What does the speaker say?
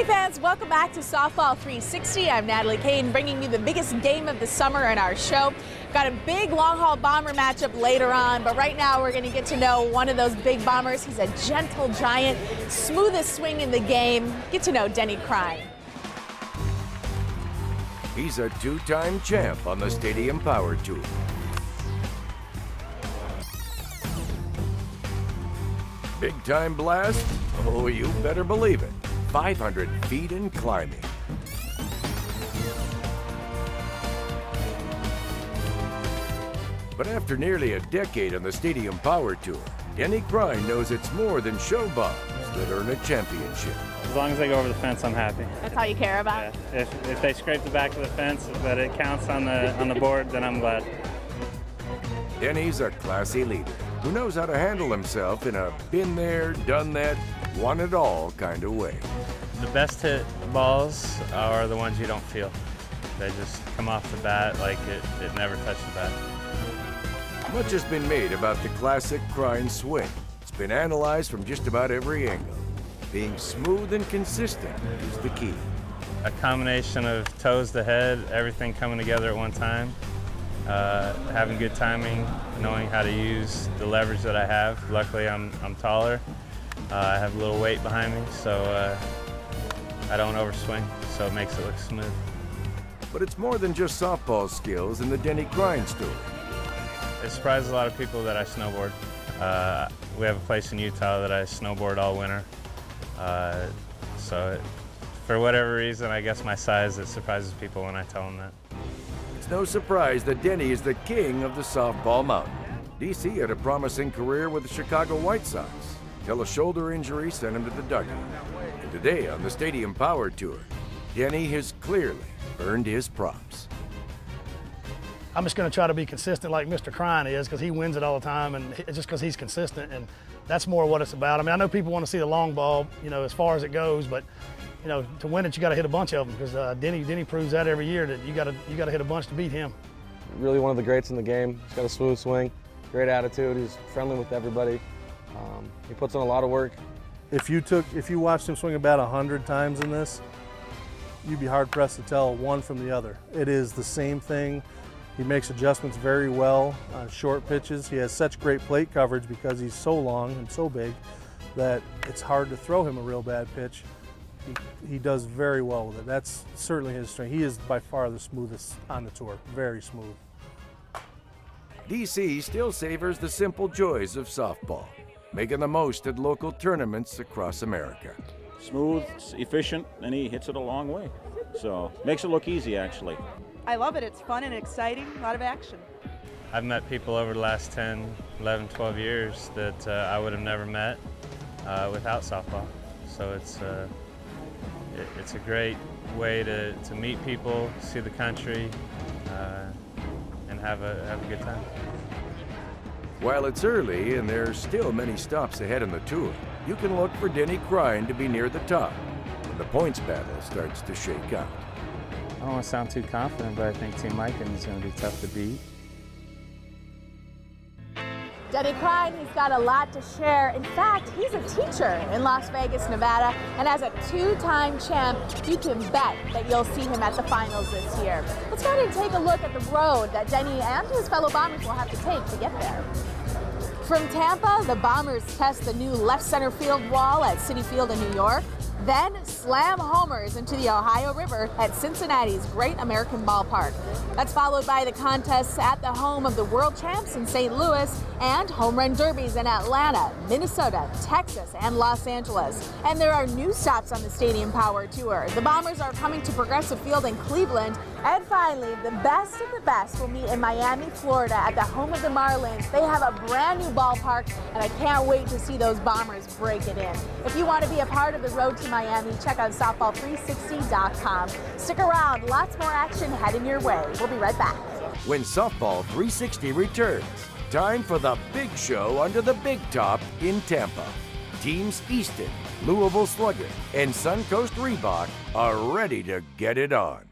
Hey fans, welcome back to Softball 360. I'm Natalie Kane, bringing you the biggest game of the summer in our show. Got a big long-haul bomber matchup later on, but right now we're going to get to know one of those big bombers. He's a gentle giant, smoothest swing in the game. Get to know Denny Crine. He's a two-time champ on the Stadium Power Tour. Big time blast? Oh, you better believe it. 500 feet and climbing. But after nearly a decade on the Stadium Power Tour, Denny Crine knows it's more than show bombs that earn a championship. As long as they go over the fence, I'm happy. That's all you care about? Yeah. If they scrape the back of the fence, but it counts on the board, then I'm glad. Denny's a classy leader who knows how to handle himself in a been there, done that, won it all kind of way. The best hit balls are the ones you don't feel. They just come off the bat like it never touched the bat. Much has been made about the classic Crine swing. It's been analyzed from just about every angle. Being smooth and consistent is the key. A combination of toes to head, everything coming together at one time. Having good timing, knowing how to use the leverage that I have. Luckily, I'm taller. I have a little weight behind me, so I don't overswing, so it makes it look smooth. But it's more than just softball skills in the Denny Crine story. It surprises a lot of people that I snowboard. We have a place in Utah that I snowboard all winter. For whatever reason, I guess my size, it surprises people when I tell them that. It's no surprise that Denny is the king of the softball mountain. DC had a promising career with the Chicago White Sox, till a shoulder injury sent him to the dugout. And today on the Stadium Power Tour, Denny has clearly earned his props. I'm just going to try to be consistent like Mr. Crine is, because he wins it all the time, and it's just because he's consistent, and that's more what it's about. I mean, I know people want to see the long ball, as far as it goes, but to win it, you got to hit a bunch of them, because Denny proves that every year that you got to hit a bunch to beat him. Really one of the greats in the game. He's got a smooth swing, great attitude. He's friendly with everybody. He puts in a lot of work. If you watched him swing about 100 times in this, you'd be hard pressed to tell one from the other. It is the same thing. He makes adjustments very well on short pitches. He has such great plate coverage because he's so long and so big that it's hard to throw him a real bad pitch. He does very well with it. That's certainly his strength. He is by far the smoothest on the tour, very smooth. DC still savors the simple joys of softball, making the most at local tournaments across America. Smooth, efficient, and he hits it a long way. So makes it look easy, actually. I love it. It's fun and exciting, a lot of action. I've met people over the last 10, 11, 12 years that I would have never met without softball. So it's a great way to meet people, see the country, and have a good time. While it's early and there's still many stops ahead on the tour, you can look for Denny Crine to be near the top when the points battle starts to shake out. I don't want to sound too confident, but I think Team Miken is going to be tough to beat. Denny Crine, he's got a lot to share. In fact, he's a teacher in Las Vegas, Nevada, and as a two-time champ, you can bet that you'll see him at the finals this year. Let's go ahead and take a look at the road that Denny and his fellow Bombers will have to take to get there. From Tampa, the Bombers test the new left center field wall at Citi Field in New York, then slam homers into the Ohio River at Cincinnati's Great American Ballpark. That's followed by the contests at the home of the world champs in St. Louis and home run derbies in Atlanta, Minnesota, Texas, and Los Angeles. And there are new stops on the Stadium Power Tour. The Bombers are coming to Progressive Field in Cleveland. And finally, the best of the best will meet in Miami, Florida at the home of the Marlins. They have a brand new ballpark, and I can't wait to see those Bombers break it in. If you want to be a part of the road to Miami, check out softball360.com. Stick around, lots more action heading your way. We'll be right back. When Softball 360 returns, time for the big show under the big top in Tampa. Teams Easton, Louisville Slugger, and Suncoast Reebok are ready to get it on.